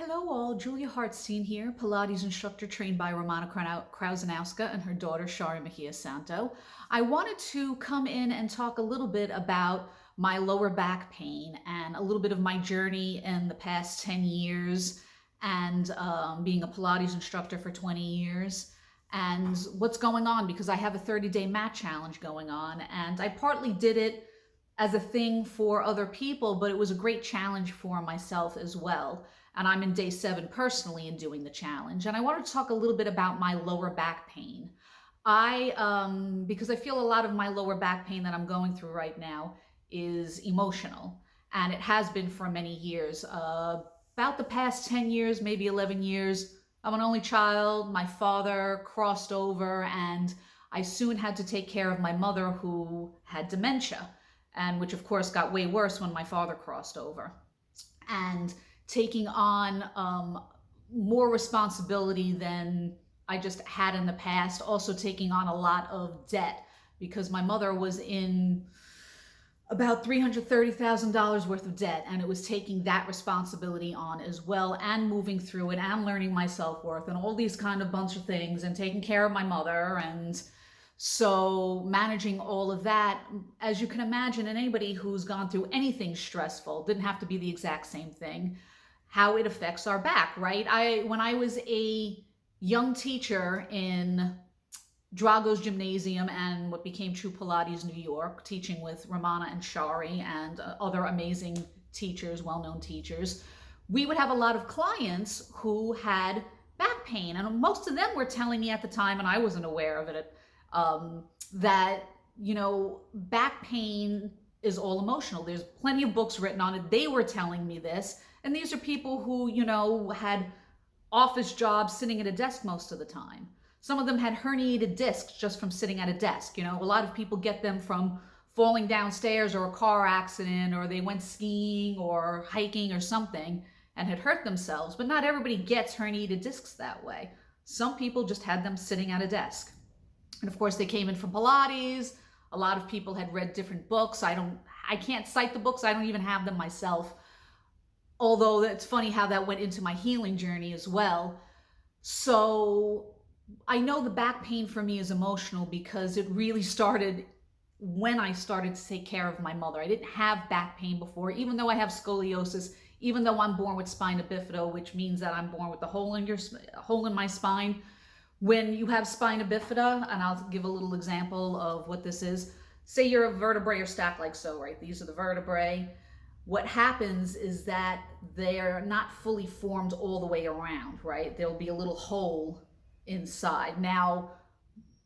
Hello all, Julia Hartstein here, Pilates instructor trained by Romana Krausanowska and her daughter Shari Mejia Santo. I wanted to come in and talk a little bit about my lower back pain and a little bit of my journey in the past 10 years and being a Pilates instructor for 20 years and what's going on because I have a 30-day mat challenge going on, and I partly did it as a thing for other people, but it was a great challenge for myself as well. And I'm in day 7 personally in doing the challenge. And I wanted to talk a little bit about my lower back pain. Because I feel a lot of my lower back pain that I'm going through right now is emotional. And it has been for many years. About the past 10 years, maybe 11 years, I'm an only child. My father crossed over, and I soon had to take care of my mother who had dementia, and which of course got way worse when my father crossed over. And taking on more responsibility than I just had in the past, also taking on a lot of debt because my mother was in about $330,000 worth of debt, and it was taking that responsibility on as well, and moving through it and learning my self-worth and all these kind of bunch of things, and taking care of my mother. And so managing all of that, as you can imagine, and anybody who's gone through anything stressful, didn't have to be the exact same thing, how it affects our back, right? When I was a young teacher in Drago's Gymnasium and what became True Pilates New York, teaching with Romana and Shari and other amazing teachers, well-known teachers, we would have a lot of clients who had back pain. And most of them were telling me at the time, and I wasn't aware of it, that, back pain is all emotional. There's plenty of books written on it. They were telling me this. And these are people who, had office jobs sitting at a desk most of the time. Some of them had herniated discs just from sitting at a desk. A lot of people get them from falling downstairs or a car accident, or they went skiing or hiking or something and had hurt themselves. But not everybody gets herniated discs that way. Some people just had them sitting at a desk. And of course, they came in from Pilates. A lot of people had read different books. I can't cite the books. I don't even have them myself. Although it's funny how that went into my healing journey as well. So I know the back pain for me is emotional because it really started when I started to take care of my mother. I didn't have back pain before, even though I have scoliosis, even though I'm born with spina bifida, which means that I'm born with a hole in my spine. When you have spina bifida, and I'll give a little example of what this is. Say your vertebrae are stacked like so, right? These are the vertebrae. What happens is that they're not fully formed all the way around, right? There'll be a little hole inside. Now,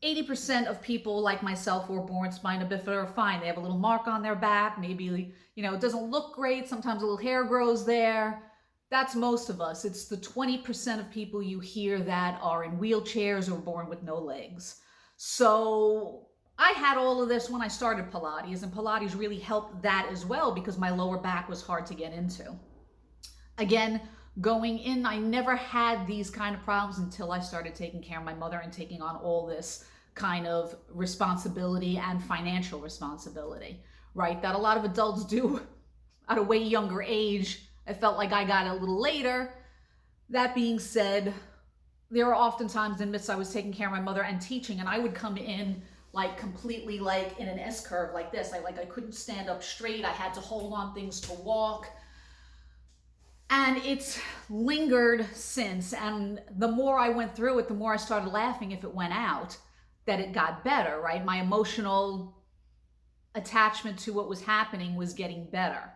80% of people like myself who are born spina bifida are fine. They have a little mark on their back. Maybe, it doesn't look great. Sometimes a little hair grows there. That's most of us. It's the 20% of people you hear that are in wheelchairs or born with no legs. So I had all of this when I started Pilates, and Pilates really helped that as well because my lower back was hard to get into. Again, going in, I never had these kind of problems until I started taking care of my mother and taking on all this kind of responsibility and financial responsibility, right? That a lot of adults do at a way younger age. I felt like I got it a little later. That being said, there were often times in midst I was taking care of my mother and teaching, and I would come in like completely like in an S curve like this. I couldn't stand up straight. I had to hold on things to walk. And it's lingered since. And the more I went through it, the more I started laughing if it went out, that it got better, right? My emotional attachment to what was happening was getting better.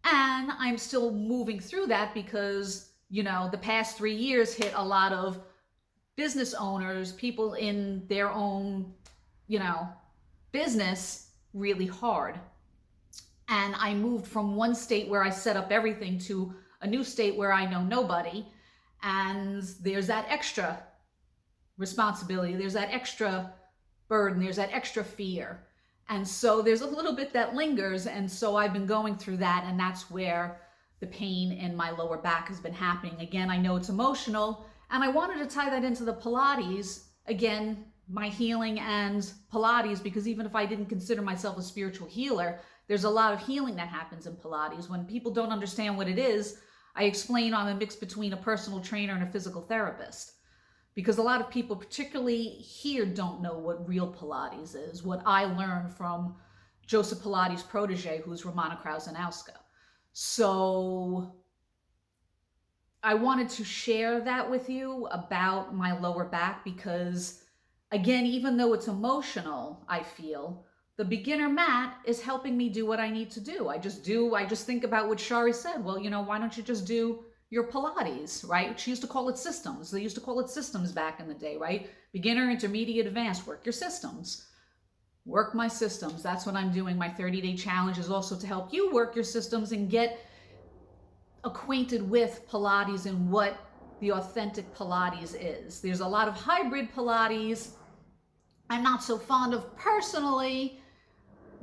And I'm still moving through that because, the past 3 years hit a lot of business owners, people in their own, business really hard. And I moved from one state where I set up everything to a new state where I know nobody. And there's that extra responsibility. There's that extra burden. There's that extra fear. And so there's a little bit that lingers. And so I've been going through that. And that's where the pain in my lower back has been happening. Again, I know it's emotional. And I wanted to tie that into the Pilates. Again, my healing and Pilates, because even if I didn't consider myself a spiritual healer, there's a lot of healing that happens in Pilates. When people don't understand what it is, I explain I'm a mix between a personal trainer and a physical therapist, because a lot of people, particularly here, don't know what real Pilates is, what I learned from Joseph Pilates' protege, who's Romana Krausanowska. So I wanted to share that with you about my lower back because, again, even though it's emotional, I feel the beginner mat is helping me do what I need to do. I just think about what Shari said. Well, why don't you just do your Pilates, right? She used to call it systems. They used to call it systems back in the day, right? Beginner, intermediate, advanced. Work your systems. Work my systems. That's what I'm doing. My 30-day challenge is also to help you work your systems and get acquainted with Pilates and what the authentic Pilates is. There's a lot of hybrid Pilates I'm not so fond of personally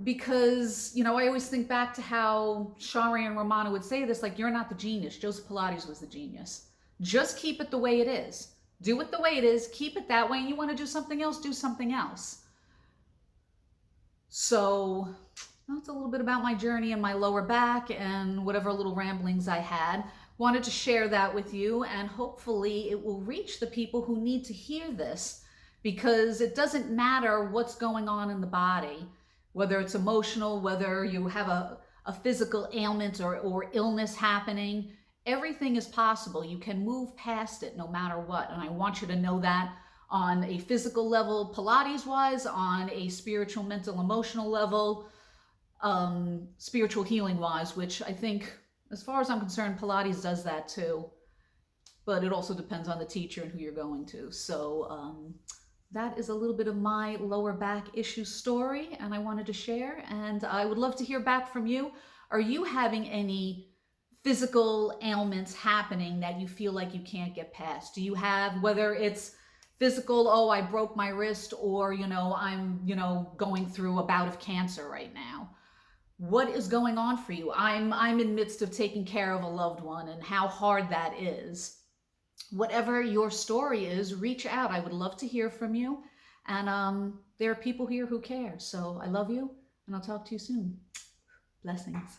because, I always think back to how Shari and Romana would say this, like, you're not the genius. Joseph Pilates was the genius. Just keep it the way it is. Do it the way it is. Keep it that way. And you want to do something else, do something else. So that's a little bit about my journey and my lower back and whatever little ramblings I had. Wanted to share that with you, and hopefully it will reach the people who need to hear this, because it doesn't matter what's going on in the body, whether it's emotional, whether you have a physical ailment or illness happening. Everything is possible. You can move past it no matter what. And I want you to know that on a physical level, Pilates-wise, on a spiritual, mental, emotional level, spiritual healing-wise, which I think, as far as I'm concerned, Pilates does that too. But it also depends on the teacher and who you're going to. So that is a little bit of my lower back issue story, and I wanted to share. And I would love to hear back from you. Are you having any physical ailments happening that you feel like you can't get past? Do you have, whether it's physical, oh, I broke my wrist, or, I'm, going through a bout of cancer right now? What is going on for you? I'm in midst of taking care of a loved one, and how hard that is. Whatever your story is, reach out. I would love to hear from you. And there are people here who care. So I love you, and I'll talk to you soon. Blessings.